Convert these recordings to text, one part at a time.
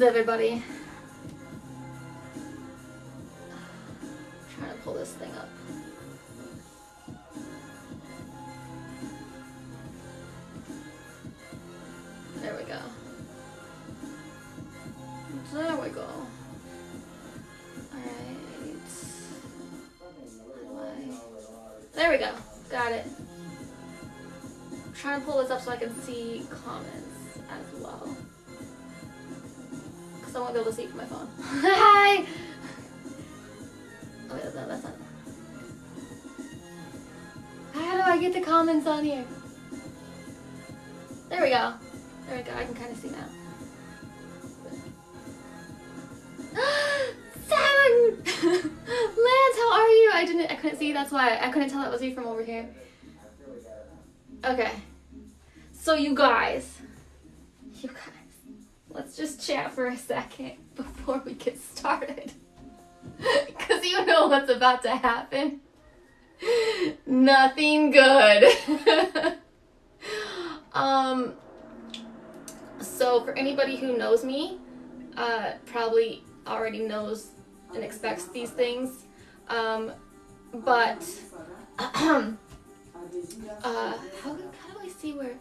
comes everybody. I'm trying to pull this thing up. There we go. There we go. Alright. There we go. Got it. I'm trying to pull this up so I can see comments as well. Because I won't be able to see it from my phone. Hi! Oh wait, no, that's not. How do I get the comments on here? There we go. There we go. I can kind of see now. Lance, how are you? I couldn't see. That's why I couldn't tell that was you from over here. Okay. So you guys, let's just chat for a second before we get started. Because you know what's about to happen. Nothing good. So for anybody who knows me, probably already knows and expects these things. But how do I see where?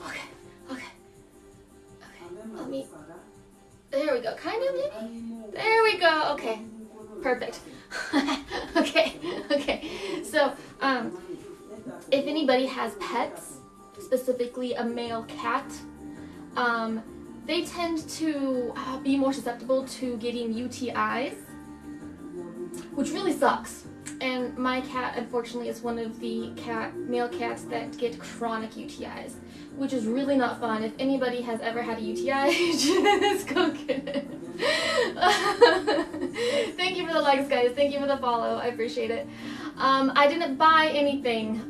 Okay. Let me. There we go. Kind of maybe. There we go. Okay. Perfect. Okay. So, if anybody has pets, specifically a male cat, they tend to be more susceptible to getting UTIs, which really sucks. And my cat, unfortunately, is one of the male cats that get chronic UTIs, which is really not fun. If anybody has ever had a UTI, just go get it. Thank you for the likes, guys. Thank you for the follow. I appreciate it. I didn't buy anything.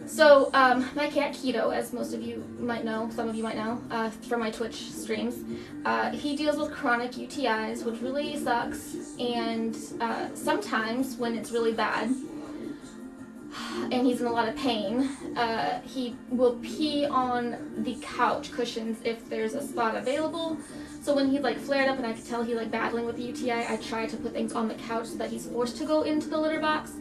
So, my cat Keto, as most of you might know, some of you might know, from my Twitch streams, he deals with chronic UTIs, which really sucks, and sometimes when it's really bad, and he's in a lot of pain, he will pee on the couch cushions if there's a spot available. So when he's like flared up and I can tell he's like battling with the UTI, I try to put things on the couch so that he's forced to go into the litter box.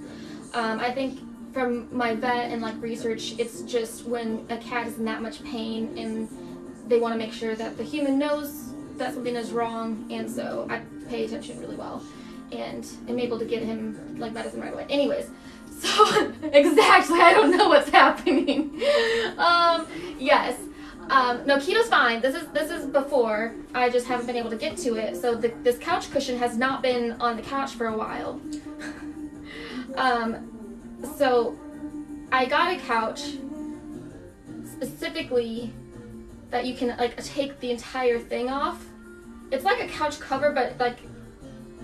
I think from my vet and like research, it's just when a cat is in that much pain and they want to make sure that the human knows that something is wrong, and so I pay attention really well and am able to get him like medicine right away. Anyways, so exactly, I don't know what's happening. Yes. No, Keto's fine. This is before. I just haven't been able to get to it. So this couch cushion has not been on the couch for a while. So I got a couch specifically that you can like take the entire thing off. It's like a couch cover, but like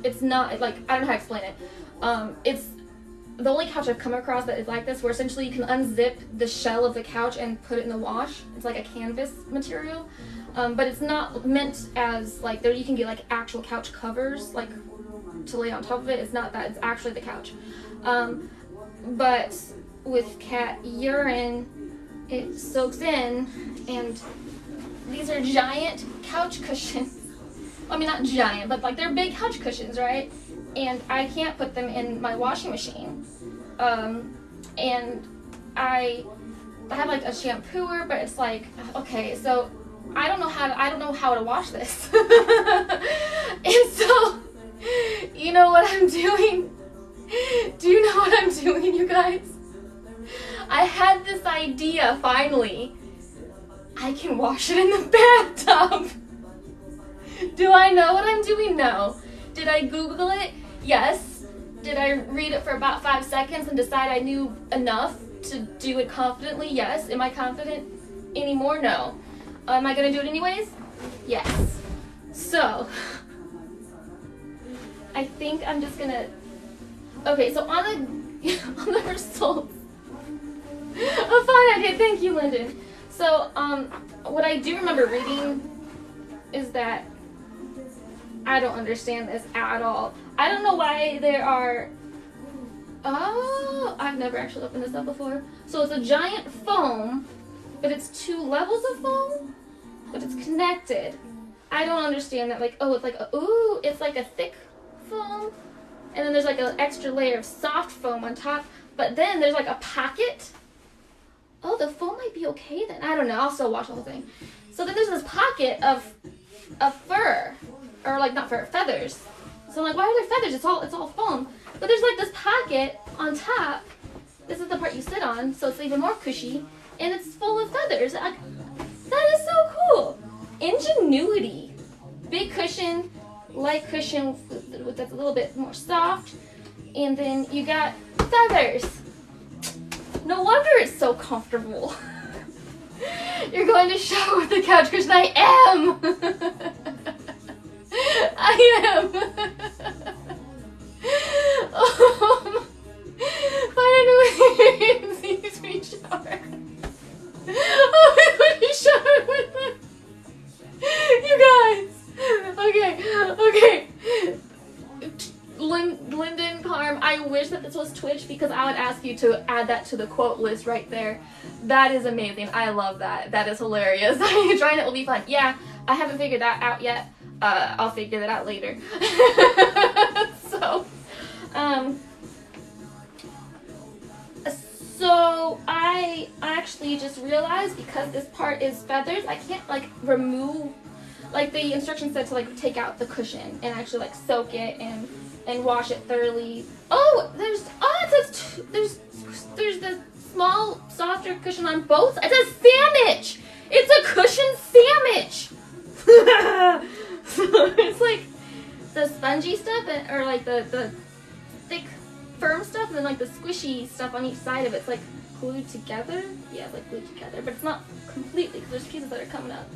it's not like, I don't know how to explain it. It's the only couch I've come across that is like this, where essentially you can unzip the shell of the couch and put it in the wash. It's like a canvas material, but it's not meant as like, there you can get like actual couch covers like to lay on top of it. It's not that, it's actually the couch. But with cat urine, it soaks in, and these are giant couch cushions. I mean, not giant, but like they're big couch cushions, right? And I can't put them in my washing machine. And I have like a shampooer, but it's like, okay, so I don't know how to wash this. And so, you know what I'm doing? Do you know what I'm doing, you guys? I had this idea, finally. I can wash it in the bathtub. Do I know what I'm doing? No. Did I Google it? Yes. Did I read it for about 5 seconds and decide I knew enough to do it confidently? Yes. Am I confident anymore? No. Am I going to do it anyways? Yes. So, I think I'm just going to... Okay, so on the results... Oh, fine, okay, thank you, Lyndon. So, what I do remember reading is that I don't understand this at all. I don't know why there are... Oh, I've never actually opened this up before. So it's a giant foam but it's 2 levels of foam, but it's connected. I don't understand that. Like, oh, it's like it's like a thick foam, and then there's like an extra layer of soft foam on top, but then there's like a pocket. Oh, the foam might be okay then. I don't know. I'll still watch the whole thing. So then there's this pocket of fur, or like not fur, feathers. So I'm like, why are there feathers? It's all foam. But there's like this pocket on top. This is the part you sit on, so it's even more cushy, and it's full of feathers. That is so cool. Ingenuity. Big cushion, light cushion that's a little bit more soft, and then you got feathers. No wonder it's so comfortable. You're going to shower with the couch cushion. I am. I am. Finally, sees me shower. Oh, I'm going to shower with them. You guys. Okay. Lyndon Carm, I wish that this was Twitch because I would ask you to add that to the quote list right there. That is amazing. I love that. That is hilarious. Trying it will be fun. Yeah, I haven't figured that out yet. I'll figure that out later. So I actually just realized because this part is feathers, I can't like remove, like the instructions said to like take out the cushion and actually like soak it and wash it thoroughly. Oh, it says there's the small softer cushion on both. It's a sandwich. It's a cushion sandwich. So it's like the spongy stuff or like the thick firm stuff, and then like the squishy stuff on each side of it's like glued together. Yeah, it's like glued together, but it's not completely because there's pieces that are coming up.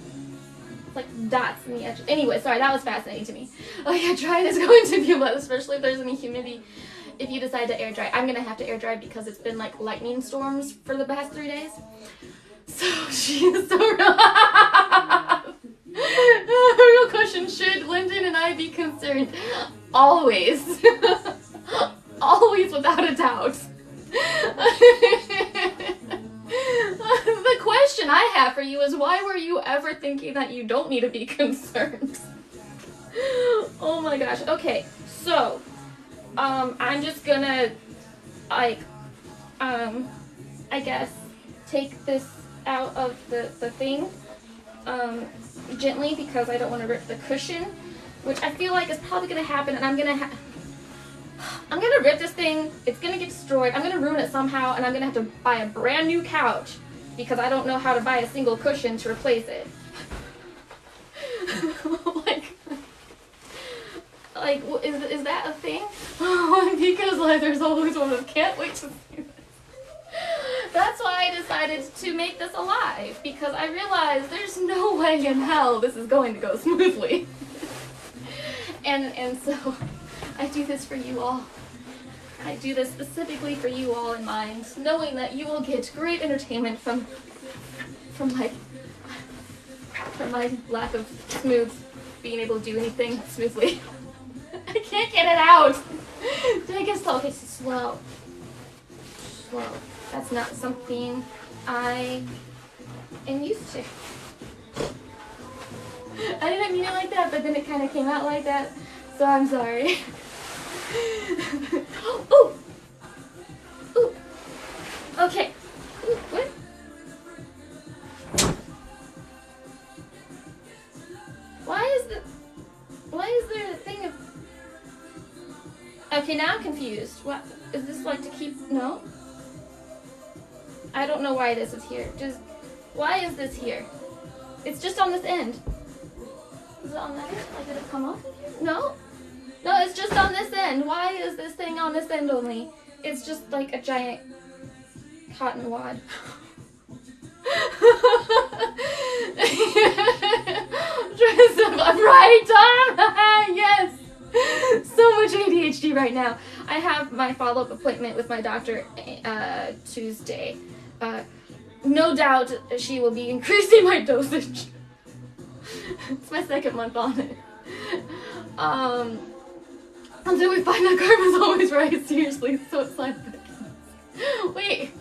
It's like dots in the edge. Anyway, sorry, that was fascinating to me. Oh yeah, drying is going to be a lot, especially if there's any humidity. If you decide to air dry, I'm gonna have to air dry because it's been like lightning storms for the past 3 days. So she is so real question. Should Lyndon and I be concerned? Always. Always, without a doubt. The question I have for you is, why were you ever thinking that you don't need to be concerned? Oh my gosh. Okay, so I'm just gonna like I guess take this out of the thing gently because I don't want to rip the cushion, which I feel like is probably gonna happen, and I'm gonna rip this thing, it's gonna get destroyed, I'm gonna ruin it somehow, and I'm gonna have to buy a brand new couch because I don't know how to buy a single cushion to replace it. like is that a thing? Because like there's always one of can't wait to see this. That's why I decided to make this alive, because I realized there's no way in hell this is going to go smoothly. and so I do this for you all. I do this specifically for you all in mind, knowing that you will get great entertainment from my lack of being able to do anything smoothly. I can't get it out. Take it slow. Okay, slow. Slow. That's not something I am used to. I didn't mean it like that, but then it kind of came out like that, so I'm sorry. Ooh! Ooh! Okay. Ooh, what? Why is there a thing of... Okay, now I'm confused. What? Is this like to keep... No? I don't know why this is here. Why is this here? It's just on this end. Is it on that end? Like, did it come off of here? No? No, it's just on this end. Why is this thing on this end only? It's just like a giant cotton wad. Right, Tom? Yes! So much ADHD right now. I have my follow-up appointment with my doctor Tuesday. No doubt she will be increasing my dosage. It's my 2nd month on it. Until we find that karma's always right, seriously, so it's like... Wait.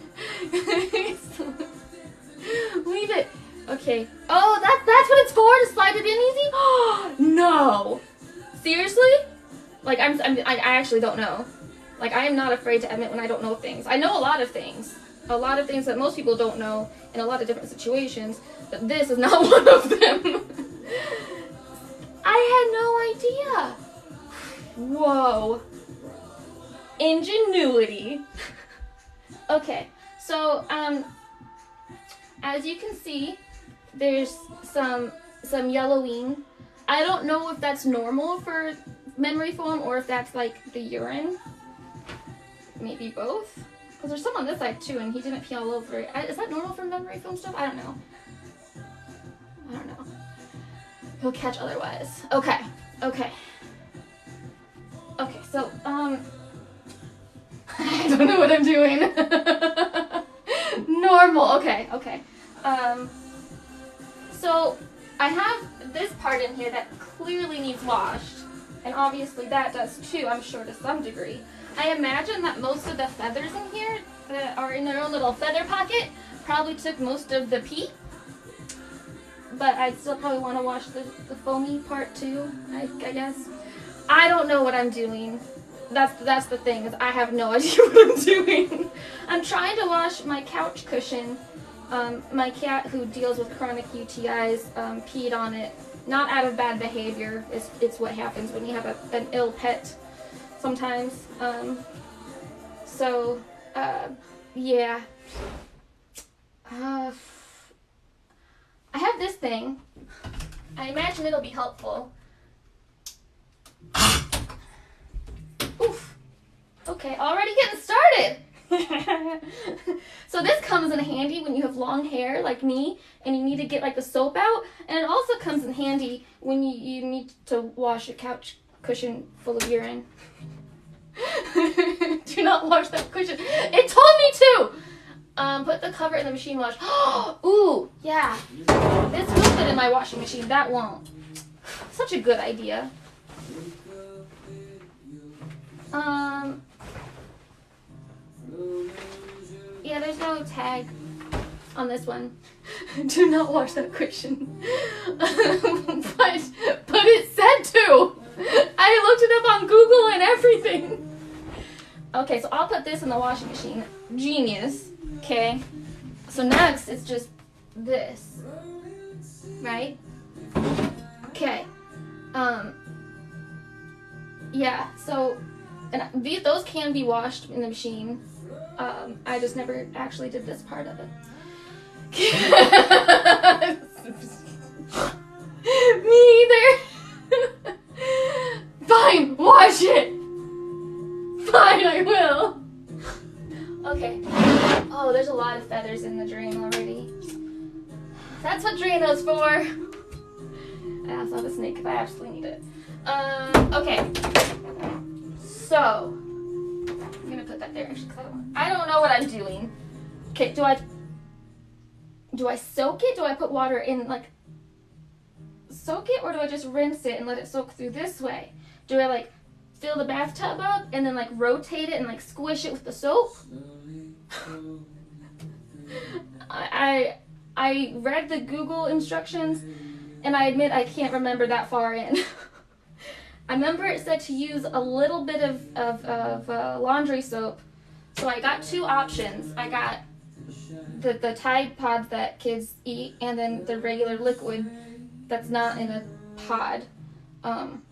We Okay. Oh, that's what it's for, to slide it in easy? No. Seriously? Like, I actually don't know. Like, I am not afraid to admit when I don't know things. I know a lot of things. A lot of things that most people don't know in a lot of different situations, but this is not one of them. I had no idea. Whoa. Ingenuity. Okay, so, as you can see, there's some yellowing. I don't know if that's normal for memory foam or if that's like the urine. Maybe both. Because there's some on this side too, and he didn't pee all over it. Is that normal for memory foam stuff? I don't know. I don't know. He'll catch otherwise. Okay. Okay. Okay, so, I don't know what I'm doing. Normal. Okay, okay. So I have this part in here that clearly needs washed, and obviously that does too, I'm sure, to some degree. I imagine that most of the feathers in here that are in their own little feather pocket probably took most of the pee, but I still probably want to wash the foamy part too, I guess. I don't know what I'm doing. That's the thing, is I have no idea what I'm doing. I'm trying to wash my couch cushion. My cat, who deals with chronic UTIs, peed on it. Not out of bad behavior. It's what happens when you have an ill pet sometimes. Yeah. I have this thing. I imagine it'll be helpful. Oof. Okay, already getting started. So this comes in handy when you have long hair like me and you need to get like the soap out, and it also comes in handy when you need to wash a couch cushion full of urine. Do not wash that cushion. It told me to! Put the cover in the machine wash. Ooh, yeah. This will fit in my washing machine. That won't. Such a good idea. Yeah, there's no tag on this one. Do not wash that cushion. but it said to. I looked it up on Google and everything. Okay, so I'll put this in the washing machine. Genius. Okay. So next it's just this. Right? Okay. Yeah, so and those can be washed in the machine. I just never actually did this part of it. Me either. Fine, wash it. Fine, I will. Okay. Oh, there's a lot of feathers in the drain already. That's what Drano's for. I also have a snake if I absolutely need it. Okay. So, I'm gonna put that there actually because I don't know what I'm doing. Okay, do I soak it? Do I put water in, like, soak it, or do I just rinse it and let it soak through this way? Do I, like, fill the bathtub up and then, like, rotate it and, like, squish it with the soap? I read the Google instructions, and I admit I can't remember that far in. I remember it said to use a little bit of laundry soap, so I got two options. I got the Tide Pods that kids eat, and then the regular liquid that's not in a pod. And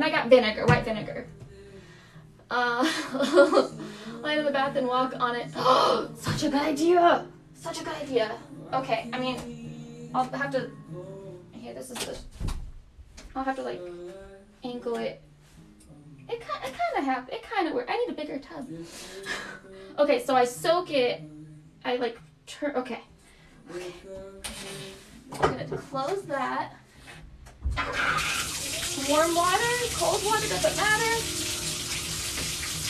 I got vinegar, white vinegar. Lie in the bath and walk on it. Oh, such a good idea! Such a good idea. Okay, I mean, I'll have to. Here, this is the. I'll have to like ankle it. It kind of works. I need a bigger tub. Okay, so I soak it. I like turn. Okay. Okay. I'm gonna close that. Warm water, cold water, doesn't matter.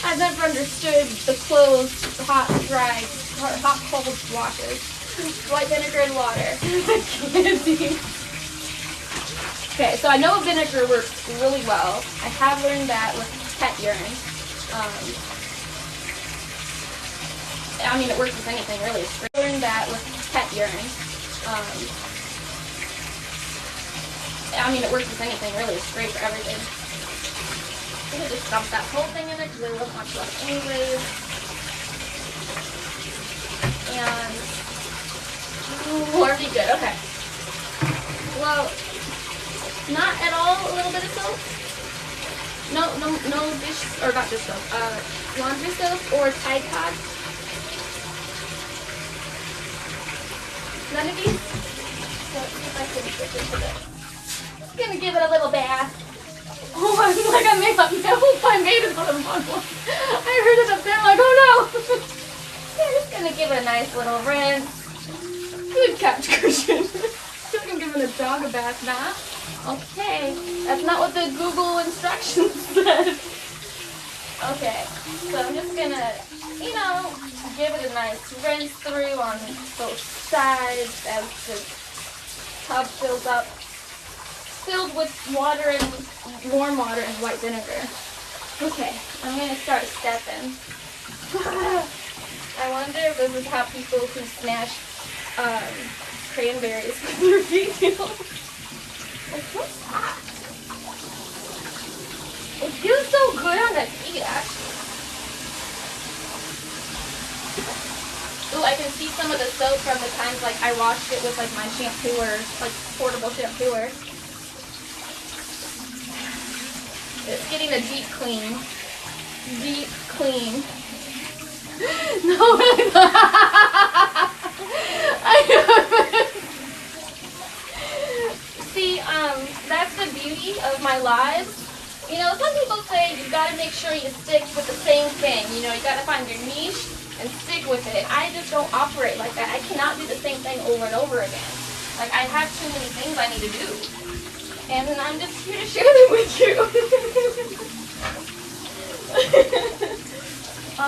I've never understood the closed, hot, dry, hot, cold washes. White vinegar and water. Okay, so I know vinegar works really well. I have learned that with pet urine. I mean, it works with anything really. I learned that with pet urine. I mean, it works with anything really. It's great for everything. I'm gonna just dump that whole thing in there because there wasn't much left anyways. And already good. Okay. Well, not at all a little bit of soap. No dish or not dish soap. Laundry soap or Tide Pod. None of these. So let's see if I can switch into this. Just gonna give it a little bath. Oh, I'm like I hope I made it on a fun one. I heard it up there. I'm like, oh no. I'm just gonna give it a nice little rinse. Good couch cushion. I feel like I'm giving a dog a bath now. Okay, that's not what the Google instructions said. Okay, so I'm just gonna, give it a nice rinse through on both sides as the tub fills up. Filled with water and warm water and white vinegar. Okay, I'm gonna start stepping. I wonder if this is how people who smash cranberries with their feet feel. It's so soft. It feels so good on the feet, actually. Ooh, I can see some of the soap from the times like I washed it with like my shampooer, like portable shampooer. It's getting a deep clean. Deep clean. No, See, that's the beauty of my lives. Some people say you've got to make sure you stick with the same thing. You got to find your niche and stick with it. I just don't operate like that. I cannot do the same thing over and over again. Like, I have too many things I need to do. And I'm just here to share them with you.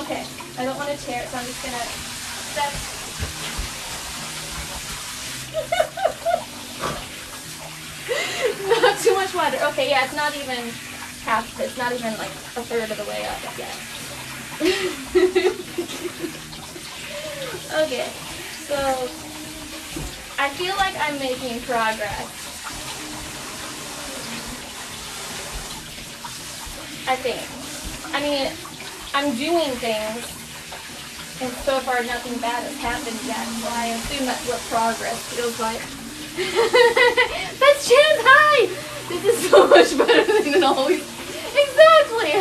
Okay, I don't want to tear it, so I'm just going to step. Not too much water. Okay, yeah, it's not even half, it's not even like a third of the way up yet. Okay, so I feel like I'm making progress. I think. I mean, I'm doing things, and so far nothing bad has happened yet, so I assume that's what progress feels like. That's chance high! This is so much better than it always. Exactly!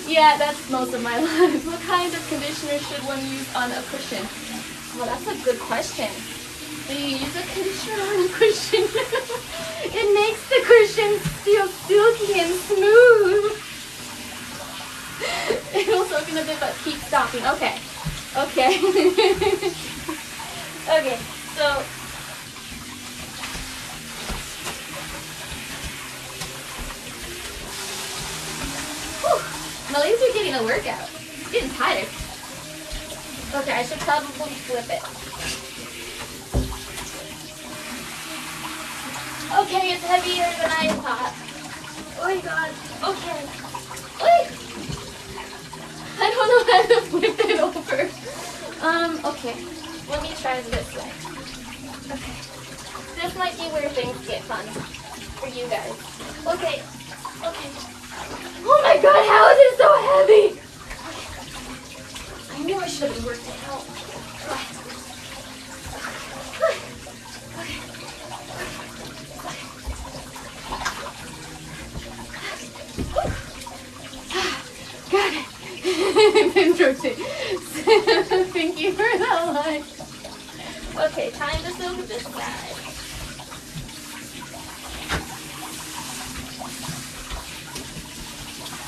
Yeah, that's most of my life. What kind of conditioner should one use on a cushion? Well, that's a good question. Do you use a conditioner on a cushion? It makes the cushion feel silky and smooth. It'll soak in a bit, but keep stopping. Okay. Okay. Okay, so whew, my legs are getting a workout. I'm getting tired. Okay, I should probably flip it. Okay, it's heavier than I thought. Oh my god. Okay. Wait. I don't know how to flip it over. Okay. Let me try this way. Okay. This might be where things get fun for you guys. Okay. Okay. Oh my god, how is it so heavy? Okay. I knew I should have been working out. Got it. Thank you for that line. Okay, time to soak this side.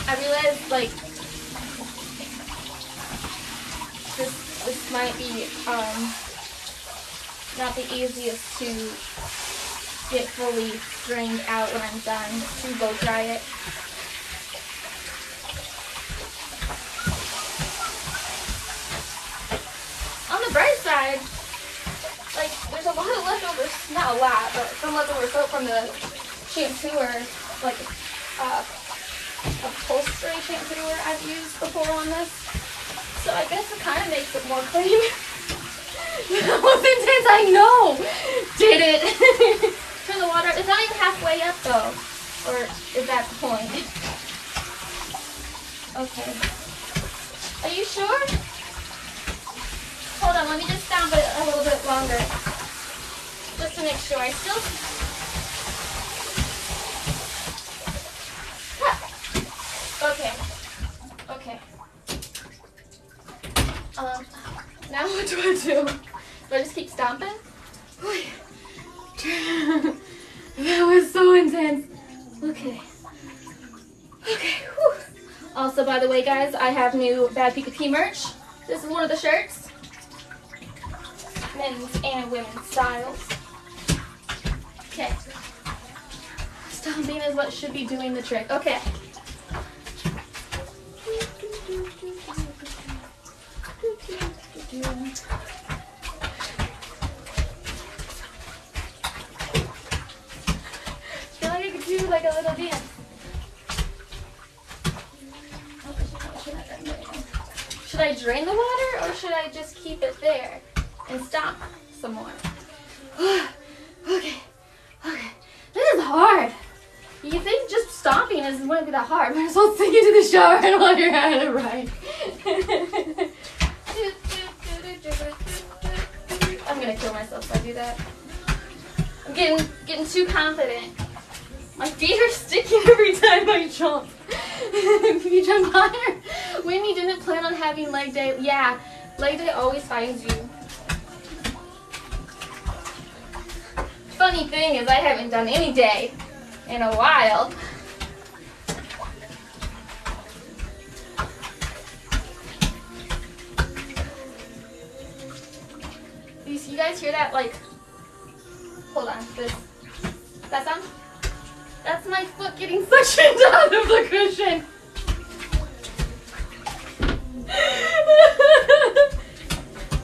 I realized, like, this might be not the easiest to get fully strained out when I'm done. To go try it. On the bright side, like, there's a lot of leftovers, not a lot, but some leftover soap from the shampooer, like upholstery shampooer I've used before on this. So So I guess it kind of makes it more clean. That was intense, I know. Did it? Turn the water. It's not even halfway up though. Or is that the point? Okay. Are you sure? Hold on, let me just stamp it a little bit longer. Just to make sure. I still... Okay. Okay. Now what do I do? Do I just keep stomping? That was so intense. Okay. Okay. Whew. Also, by the way, guys, I have new BAdPikaPi merch. This is one of the shirts. Men's and women's styles. Okay. Stomping is what should be doing the trick. Okay. I feel like I could do like a little dance. Should I drain the water or should I just keep it there and stomp some more? Okay, okay. This is hard. You think just stomping wouldn't be that hard, but I'm supposed to take you to the shower and while you're at it right. I'm gonna kill myself if I do that. I'm getting too confident. My feet are sticking every time I jump. You jump higher? When you didn't plan on having leg day, yeah, leg day always finds you. Funny thing is I haven't done any day in a while. You guys hear that? Like, hold on, that sound? That's my foot getting suctioned out of the cushion.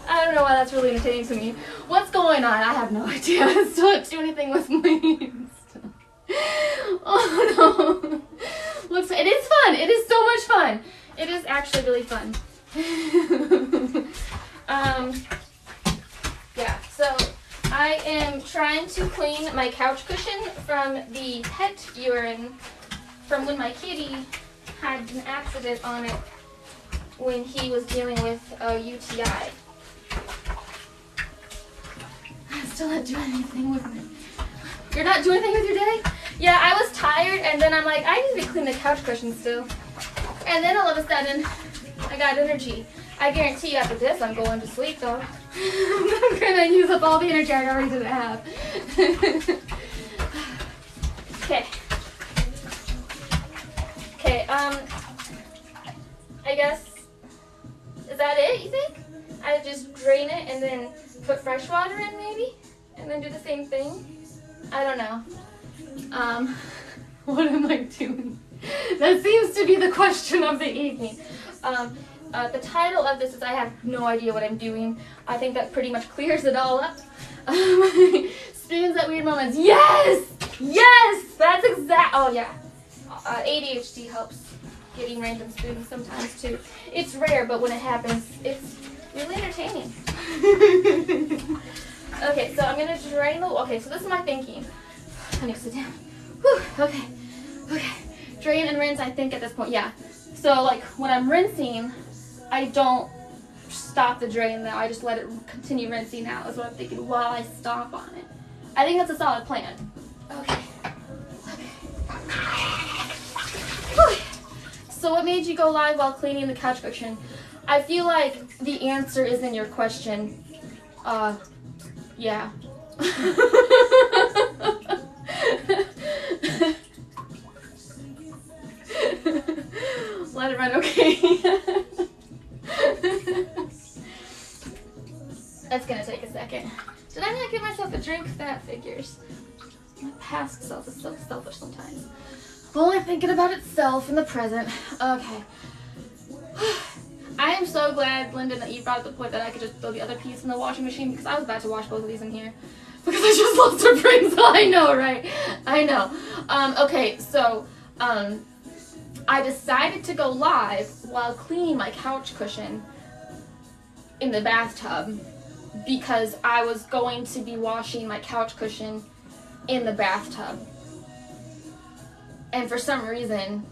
I don't know why that's really entertaining to me. What's going on? I have no idea. I still don't do anything with my Oh no. Looks, it is fun. It is so much fun. It is actually really fun. Yeah, so I am trying to clean my couch cushion from the pet urine from when my kitty had an accident on it when he was dealing with a UTI. I'm still not doing anything with it. You're not doing anything with your day? Yeah, I was tired and then I'm like, I need to clean the couch cushion still. And then all of a sudden, I got energy. I guarantee you after this, I'm going to sleep though. I'm gonna use up all the energy I already didn't have. Okay. Okay, I guess, is that it, you think? I just drain it and then put fresh water in maybe? And then do the same thing? I don't know. What am I doing? That seems to be the question of the evening. The title of this is I have no idea what I'm doing. I think that pretty much clears it all up. Spoons at weird moments. Yes! Yes! That's exact. Oh yeah. ADHD helps getting random spoons sometimes too. It's rare, but when it happens, it's really entertaining. Okay, so I'm gonna drain the. Okay, so this is my thinking. I need to sit down. Whew, okay. Okay. Drain and rinse. I think at this point, yeah. So like when I'm rinsing, I don't stop the drain though. I just let it continue rinsing out is what I'm thinking while I stomp on it. I think that's a solid plan. Okay. Okay. So what made you go live while cleaning the couch cushion? I feel like the answer is in your question. Yeah. Let it run, okay. That's gonna take a second. Did I not give myself a drink? That figures. My past self is so selfish sometimes. Only thinking about itself in the present. Okay. I am so glad, Lyndon, that you brought up the point that I could just throw the other piece in the washing machine because I was about to wash both of these in here. Because I just lost a brain cell. I know, right? I know. Okay, so, I decided to go live while cleaning my couch cushion in the bathtub because I was going to be washing my couch cushion in the bathtub. And for some reason,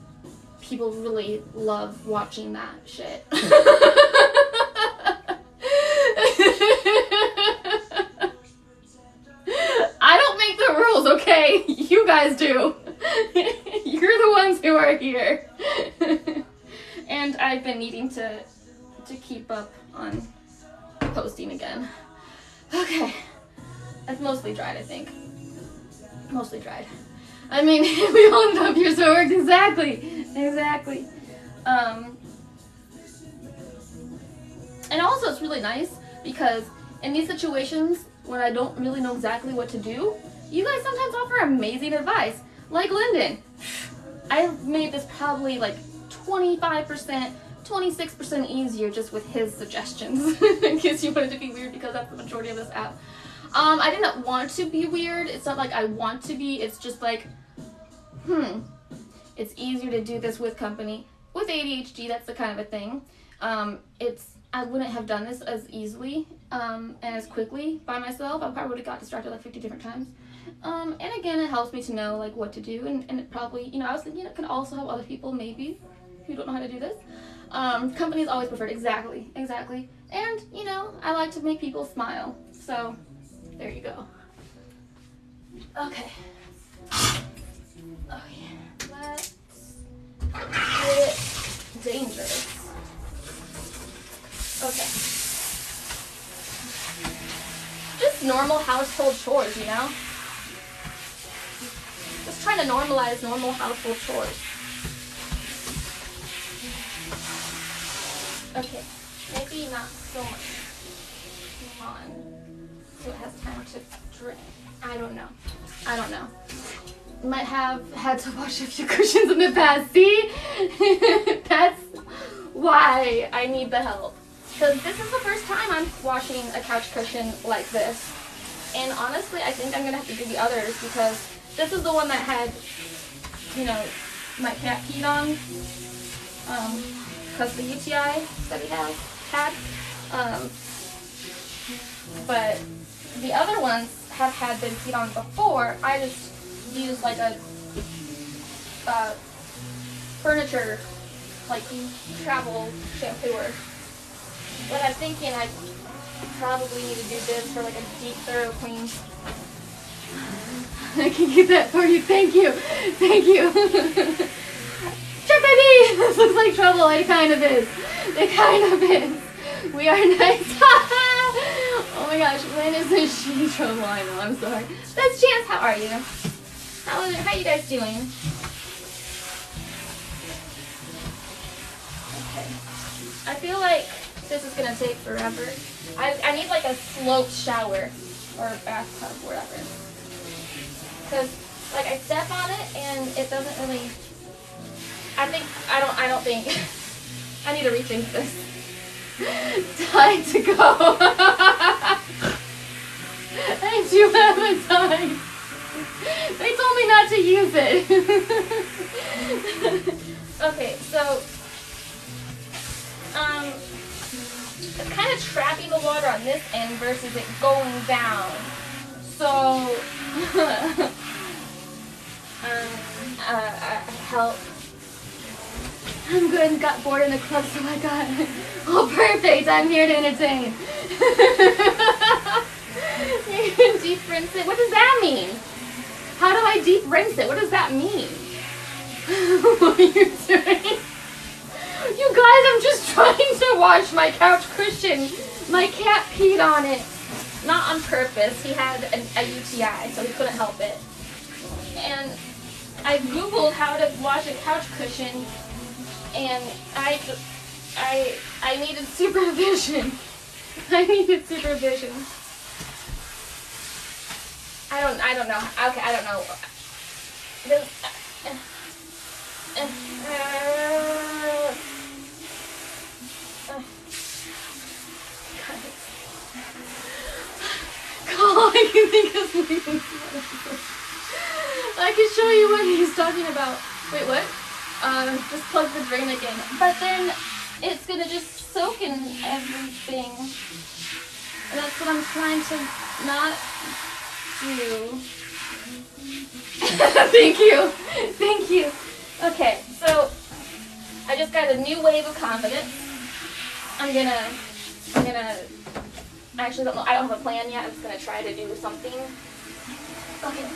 people really love watching that shit. I don't make the rules, okay? You guys do. You're the ones who are here. And I've been needing to keep up on posting again. Okay. It's mostly dried, I think. Mostly dried. I mean, we all ended up here, so it works. Exactly. And also it's really nice because in these situations when I don't really know exactly what to do, you guys sometimes offer amazing advice. Like Lyndon. I made this probably like 25%, 26% easier just with his suggestions. In case you wanted to be weird, because that's the majority of this app. I didn't want to be weird. It's not like I want to be. It's just like, it's easier to do this with company. With ADHD, that's the kind of a thing. I wouldn't have done this as easily and as quickly by myself. I probably would have got distracted like 50 different times. And again, it helps me to know like what to do, and it probably, you know, I was thinking it could also help other people maybe who don't know how to do this. Company is always preferred. Exactly. And, you know, I like to make people smile. So, there you go. Okay. Let's get dangerous. Okay. Just normal household chores, you know? Just trying to normalize normal household chores. Okay, maybe not so much. Come on. So it has time to drink. I don't know. Might have had to wash a few cushions in the past. See? That's why I need the help. Because this is the first time I'm washing a couch cushion like this. And honestly, I think I'm going to have to do the others because this is the one that had, you know, my cat peed on. Because the UTI that he had. But the other ones have had been peed on before. I just used like a furniture, like travel shampooer. But I'm thinking I probably need to do this for like a deep thorough clean. I can get that for you. Thank you. Check ID! This looks like trouble. It kind of is. We are nice. Oh my gosh, when is this she trouble? I know, I'm sorry. That's Chance. How are you? How you guys doing? Okay. I feel like this is gonna take forever. I need like a sloped shower or a bathtub, whatever. Cause like I step on it and it doesn't really. I don't think. I need to rethink this. Time to go. I do have a time. They told me not to use it. Okay, so it's kind of trapping the water on this end versus it going down. So help. I'm good and got bored in the club, so I got oh perfect. I'm here to entertain. You can deep rinse it. What does that mean? How do I deep rinse it? What does that mean? What are you doing? You guys, I'm just trying to wash my couch cushion. My cat peed on it. Not on purpose. He had a UTI, so he couldn't help it. And I Googled how to wash a couch cushion, and I needed supervision. I don't know. Okay, I don't know. I can think of something. I can show you what he's talking about. Wait, what? Just plug the drain again. But then it's gonna just soaking everything. And that's what I'm trying to not do. Thank you. Thank you. Okay, so I just got a new wave of confidence. I'm gonna, I actually don't know, I don't have a plan yet. I'm just gonna try to do something. Okay.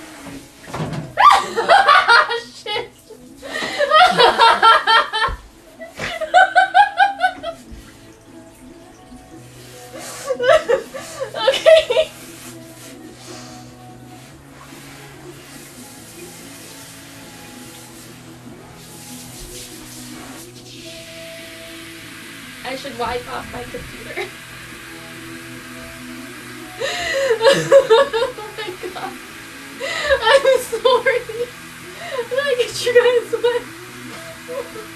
Shit. Okay. I should wipe off my computer. Oh my god. I'm sorry. Did I get you guys wet?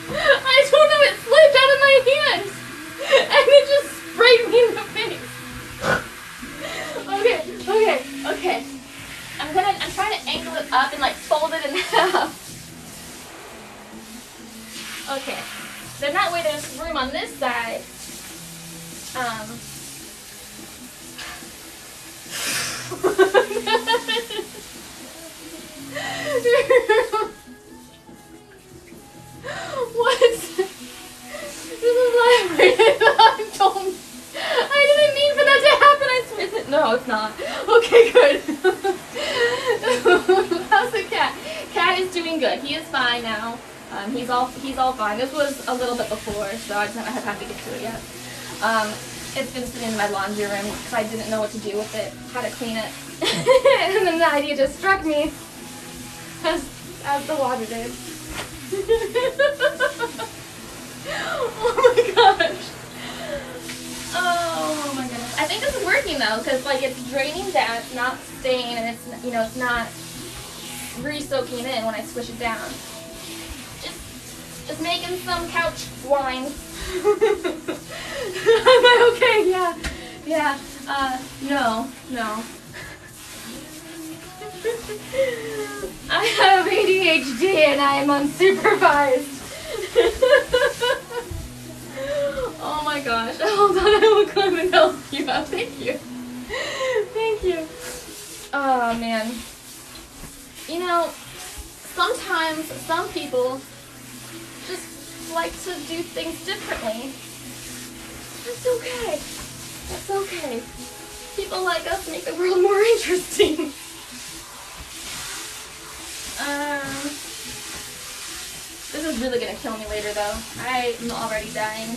I don't know, it slipped out of my hands. And it just sprayed me in the face. Okay. I'm trying to angle it up and like fold it in half. Okay. Then that way there's room on this side. What? This is elaborated. I didn't mean for that to happen. I swear. No, it's not. Okay, good. How's the cat? Cat is doing good. He is fine now. He's all fine. This was a little bit before, so I just haven't had time to get to it yet. It's been sitting in my laundry room because I didn't know what to do with it, how to clean it. And then the idea just struck me as the water did. Oh my gosh. Oh my goodness. I think this is working though, because like it's draining down, it's not staying, and it's, you know, it's not re-soaking in when I squish it down. Just making some couch wine. Am I okay? Yeah. No. I have ADHD and I am unsupervised. Oh my gosh. Hold on, I will come and help you out. Thank you. Oh man. You know, sometimes some people just like to do things differently. That's okay. People like us make the world more interesting. This is really gonna kill me later though. I'm already dying.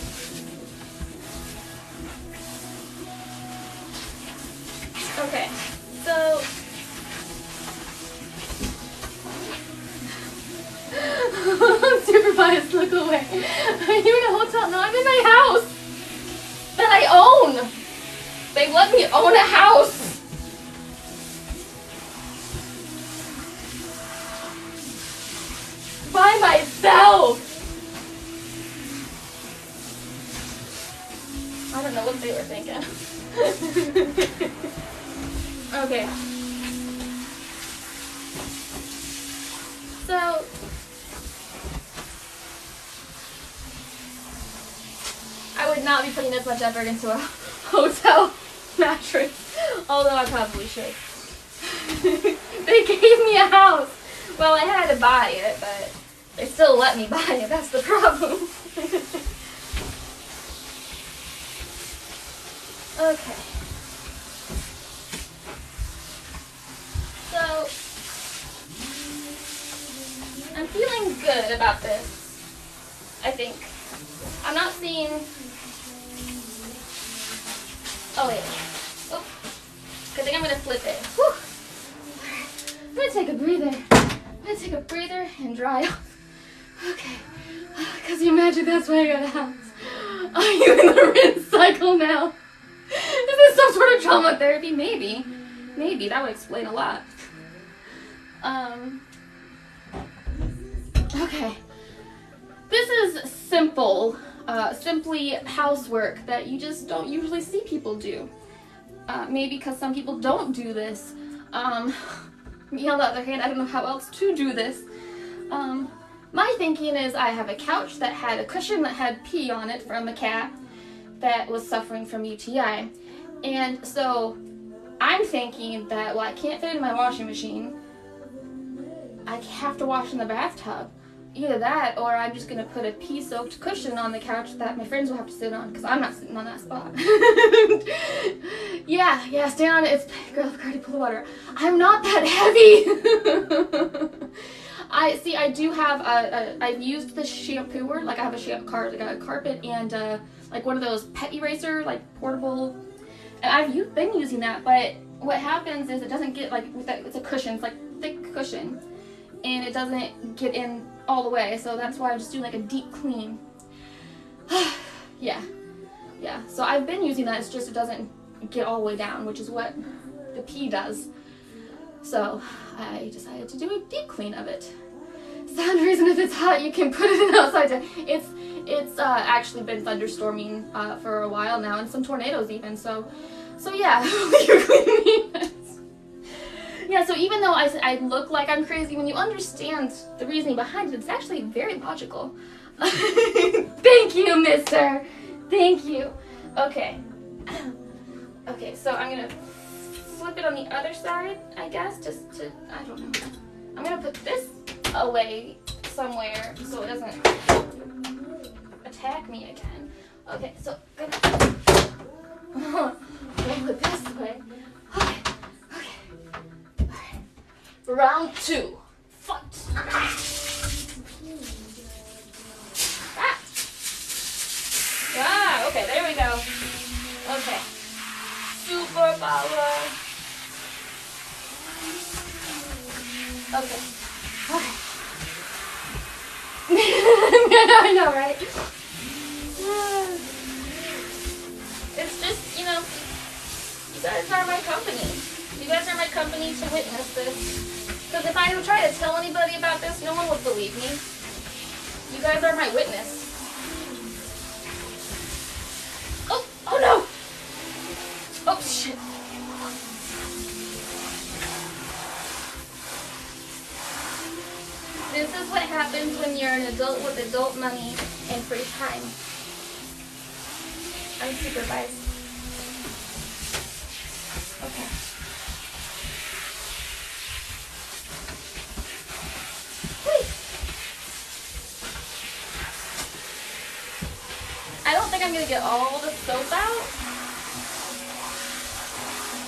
Okay, so supervised, look away. Are you in a hotel? No, I'm in my house that I own. They let me own a house. By myself. I don't know what they were thinking. Okay. So I would not be putting this much effort into a hotel mattress, although I probably should. They gave me a house. Well, I had to buy it, but they still let me buy it. That's the problem. Okay. So I'm feeling good about this, I think. I'm not seeing... Oh, wait. Oh. I think I'm going to flip it. Whew. I'm going to take a breather. I'm going to take a breather and dry off. Okay. Because you imagine that's why I got a house. Are you in the rinse cycle now? Is this some sort of trauma therapy? Maybe. Maybe. That would explain a lot. Okay. This is simple. Simply housework that you just don't usually see people do. Maybe because some people don't do this. Me on the other hand, I don't know how else to do this. My thinking is I have a couch that had a cushion that had pee on it from a cat, that was suffering from UTI. And so I'm thinking that, well, I can't fit it in my washing machine. I have to wash in the bathtub. Either that, or I'm just gonna put a pee-soaked cushion on the couch that my friends will have to sit on, because I'm not sitting on that spot. yeah, stand on it. It's, girl, Cardi, pull the water. I'm not that heavy. I do have I've used the shampooer, like I have a carpet and like one of those pet eraser, like portable, and I've been using that, but what happens is it doesn't get, like, with that, it's a cushion, it's like thick cushion, and it doesn't get in all the way, so that's why I'm just doing like a deep clean. yeah, so I've been using that, it's just it doesn't get all the way down, which is what the pee does. So I decided to do a deep clean of it. Sound reason, if it's hot, you can put it in outside. It's actually been thunderstorming for a while now, and some tornadoes even. So yeah, you're cleaning it. Yeah. So even though I look like I'm crazy, when you understand the reasoning behind it, it's actually very logical. Thank you, Mister. Thank you. Okay. Okay. So I'm gonna flip it on the other side, I guess, just to, I don't know. I'm gonna put this away somewhere so it doesn't attack me again. Okay, so I'm gonna put it this way. Okay. Alright. Round 2. Fight. Okay, there we go. Okay. Super power. Okay. I know, right? It's just, you guys are my company. You guys are my company to witness this. Because if I try to tell anybody about this, no one would believe me. You guys are my witness. Oh no! Oh shit. This is what happens when you're an adult with adult money and free time. Unsupervised. Okay. Wait. I don't think I'm going to get all the soap out,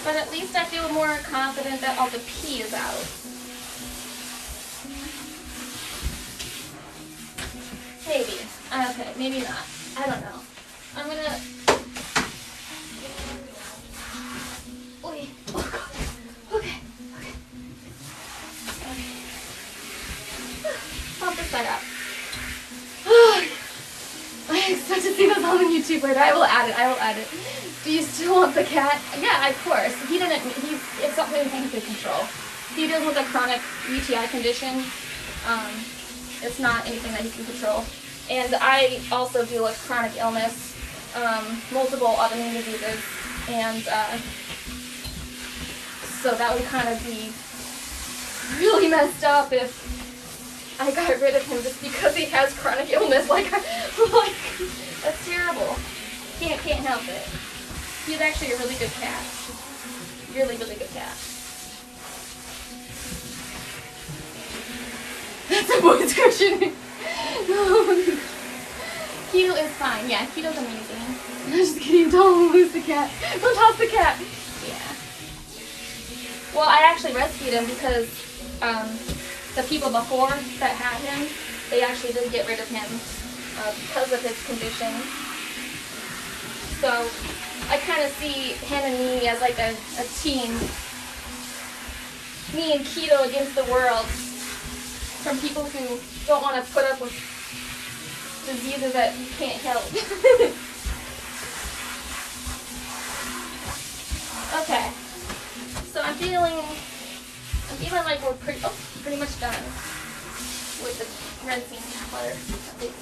but at least I feel more confident that all the pee is out. Maybe. Okay, maybe not. I don't know. I'm gonna... Wait. Oh god. Okay. Pop this side up. I expect to see this on YouTube later. I will add it. Do you still want the cat? Yeah, of course. It's something he could control. He deals with a chronic UTI condition. It's not anything that he can control. And I also deal with chronic illness, multiple autoimmune diseases, and so that would kind of be really messed up if I got rid of him just because he has chronic illness. Like that's terrible. Can't help it. He's actually a really good cat. Really, really good cat. That's a voice cushion. Keto is fine. Yeah, Keto's amazing. I'm just kidding. Don't lose the cat. Don't toss the cat. Yeah. Well, I actually rescued him because the people before that had him, they actually did get rid of him because of his condition. So I kind of see him and me as like a team. Me and Keto against the world. From people who don't want to put up with diseases that you can't help. Okay. So I'm feeling like we're pretty much done with the rinsing water. At least.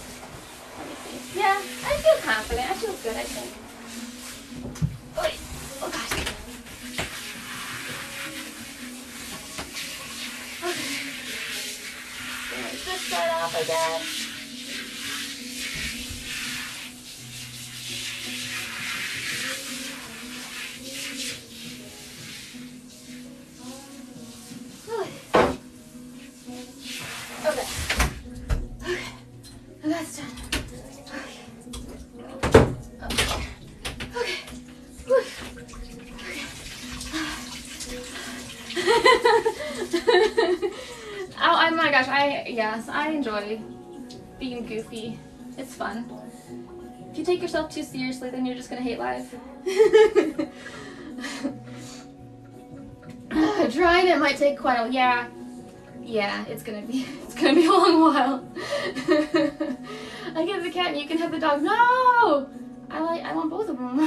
Let me see. Yeah, I feel confident. I feel good, I think. Wait. Oh gosh. Okay. Just start off, I guess. gosh, yes, I enjoy being goofy. It's fun. If you take yourself too seriously, then you're just gonna hate life. Drying it might take quite a yeah, it's gonna be a long while. I get the cat and you can have the dog. No! I want both of them.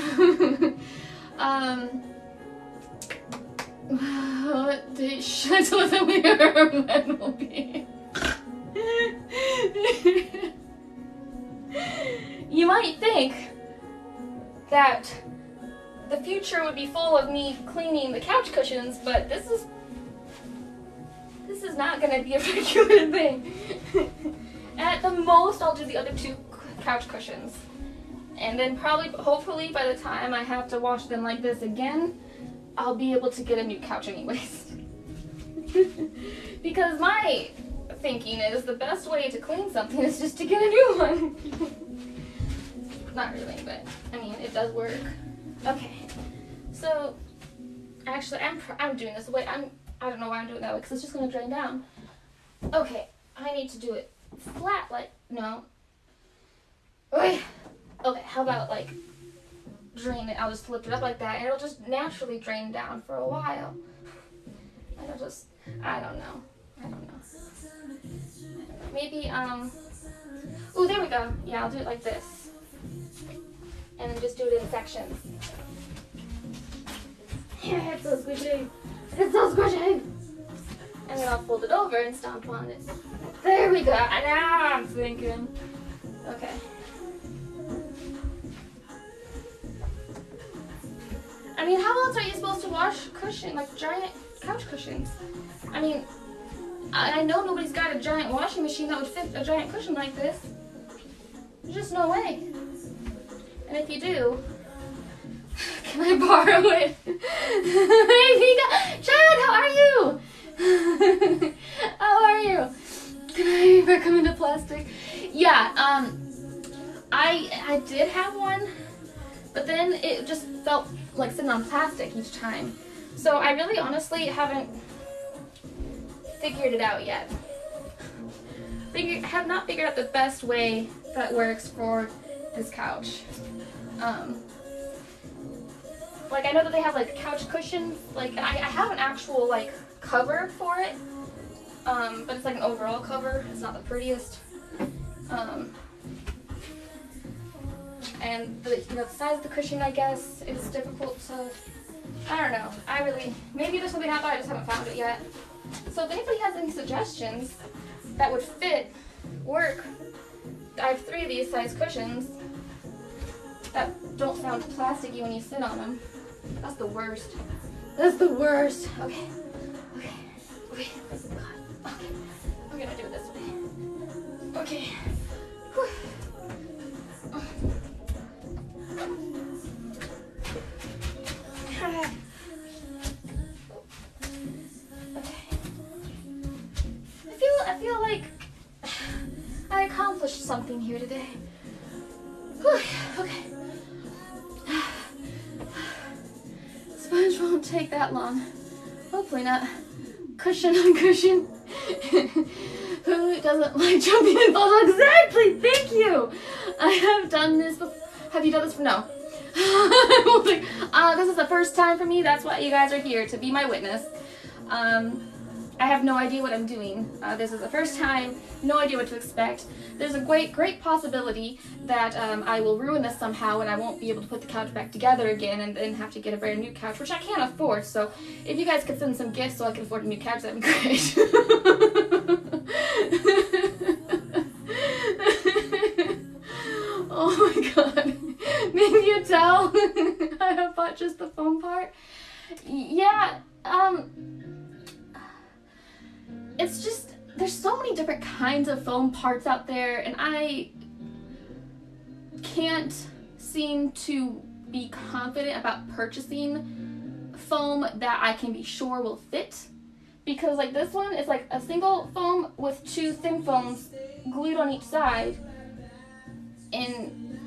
Should I tell them we are men will be? You might think that the future would be full of me cleaning the couch cushions, but this is not gonna be a regular thing. At the most, I'll do the other 2 couch cushions. And then hopefully, by the time I have to wash them like this again, I'll be able to get a new couch anyways. Because my thinking is the best way to clean something is just to get a new one. Not really, but I mean, it does work. Okay, so actually, I'm doing this way. I don't know why I'm doing it that way, because it's just gonna drain down. Okay, I need to do it flat, like no. Okay, how about like drain it? I'll just flip it up like that, and it'll just naturally drain down for a while. And it'll just, I don't know. Maybe ooh, there we go. Yeah, I'll do it like this, and then just do it in sections. Yeah, it's so squishy. It's so squishy. And then I'll fold it over and stomp on it. There we go. Now I'm thinking. Okay. I mean, how else are you supposed to wash giant couch cushions? I mean, I know nobody's got a giant washing machine that would fit a giant cushion like this. There's just no way. And if you do, can I borrow it? Chad, how are you? How are you? Can I recommend a plastic? Yeah, I did have one, but then it just felt like sitting on plastic each time. So I really honestly haven't figured it out yet. Have not figured out the best way that works for this couch. Like I know that they have like couch cushions, like I have an actual like cover for it, but it's like an overall cover. It's not the prettiest. And the size of the cushion, I guess, is difficult to, I don't know. Maybe there's something out there, I just haven't found it yet. So if anybody has any suggestions that would work, I have 3 of these size cushions that don't sound plasticky when you sit on them. That's the worst. That's the worst. Okay. Oh God. Okay. I'm gonna do it this way. Okay. Whew. I feel like I accomplished something here today. Whew. Okay. Sponge won't take that long. Hopefully not. Cushion on cushion. Who doesn't like jumping in balls? Exactly. Thank you. I have done this before. Have you done this? No. This is the first time for me. That's why you guys are here, to be my witness. I have no idea what I'm doing. This is the first time, no idea what to expect. There's a great possibility that I will ruin this somehow and I won't be able to put the couch back together again and then have to get a brand new couch, which I can't afford. So if you guys could send some gifts so I can afford a new couch, that'd be great. Oh my god. Maybe you tell I have bought just the foam part. Yeah, it's just, there's so many different kinds of foam parts out there, and I can't seem to be confident about purchasing foam that I can be sure will fit. Because like this one is like a single foam with 2 thin foams glued on each side. And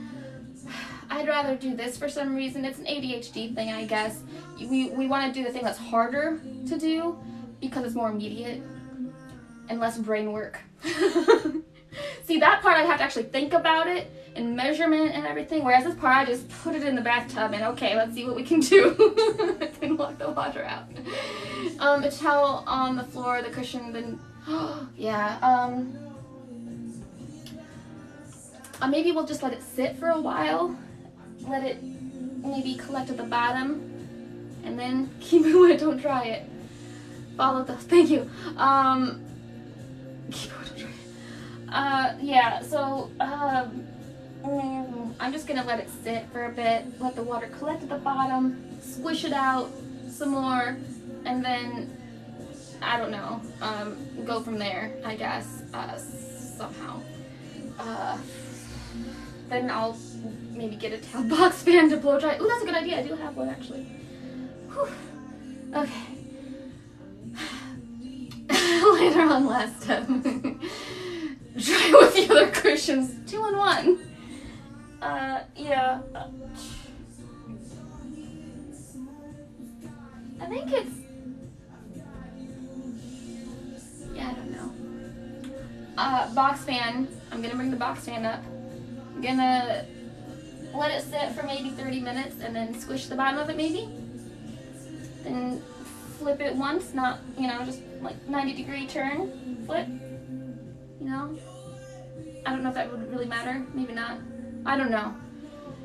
I'd rather do this for some reason. It's an ADHD thing, I guess. We want to do the thing that's harder to do because it's more immediate. and less brain work. See, that part I'd have to actually think about it and measurement and everything, whereas this part I just put it in the bathtub and okay, let's see what we can do. Then walk the water out. A towel on the floor, the cushion, then yeah. Maybe we'll just let it sit for a while. Let it maybe collect at the bottom, and then keep it wet. Don't dry it. Follow the. Thank you. Keep it wet. Don't dry it. Yeah. So I'm just gonna let it sit for a bit. Let the water collect at the bottom. Squish it out some more, and then I don't know. Go from there. I guess somehow. Then I'll maybe get a towel box fan to blow dry. Ooh, that's a good idea. I do have one actually. Whew. Okay. Later on, last step. Dry with the other cushions. 2 in 1. Yeah. I think it's. Yeah, I don't know. Box fan. I'm gonna bring the box fan up. I'm gonna let it sit for maybe 30 minutes and then squish the bottom of it maybe. Then flip it once, not, you know, just like 90-degree turn, flip, you know. I don't know if that would really matter, maybe not. I don't know.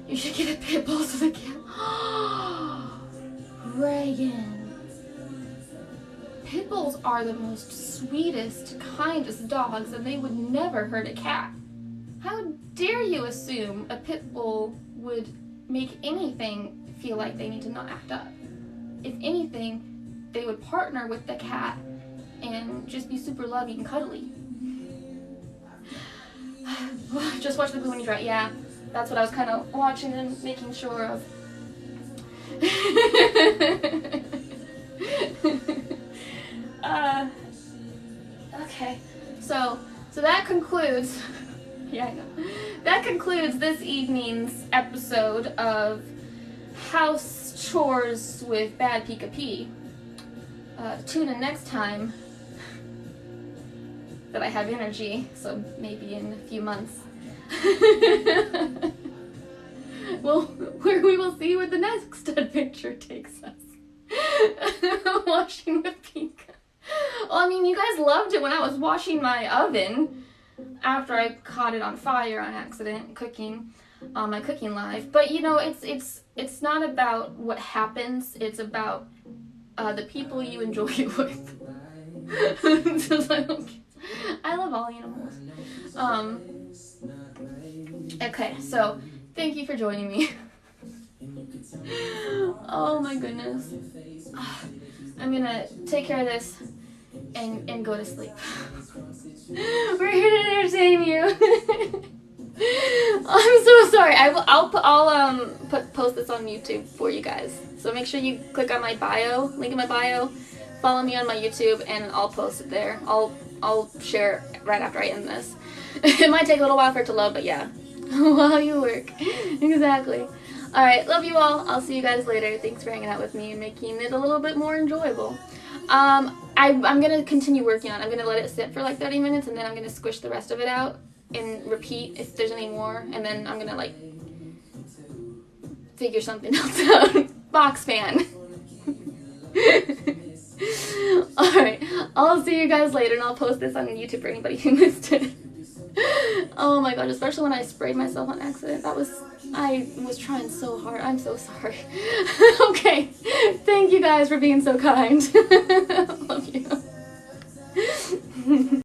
You should get a pit bull so they can. Reagan. Pit bulls are the most sweetest, kindest dogs, and they would never hurt a cat. How dare you assume a pit bull would make anything feel like they need to not act up? If anything, they would partner with the cat and just be super loving and cuddly. Just watch the glue when you dry. Yeah, that's what I was kind of watching and making sure of. Okay, so that concludes. Yeah, I know. That concludes this evening's episode of House Chores with BAdPikaPi. Tune in next time that I have energy, so maybe in a few months. Well, we will see where the next adventure takes us. Washing with Pika. Well, I mean, you guys loved it when I was washing my oven after I caught it on fire on accident, cooking on my cooking live. But you know, it's not about what happens. It's about the people you enjoy it with. I love all animals. Okay, so thank you for joining me. Oh my goodness. I'm gonna take care of this and go to sleep. We're here to entertain you. I'm so sorry. I'll post this on YouTube for you guys. So make sure you click on my bio, link in my bio, follow me on my YouTube, and I'll post it there. I'll share it right after I end this. It might take a little while for it to load, but yeah. While you work. Exactly. Alright, love you all. I'll see you guys later. Thanks for hanging out with me and making it a little bit more enjoyable. I'm going to continue working on it. I'm going to let it sit for like 30 minutes, and then I'm going to squish the rest of it out and repeat if there's any more, and then I'm going to like figure something else out. Box fan. Alright, I'll see you guys later, and I'll post this on YouTube for anybody who missed it. Oh my god, especially when I sprayed myself on accident. I was trying so hard. I'm so sorry. Okay, thank you guys for being so kind. Love you.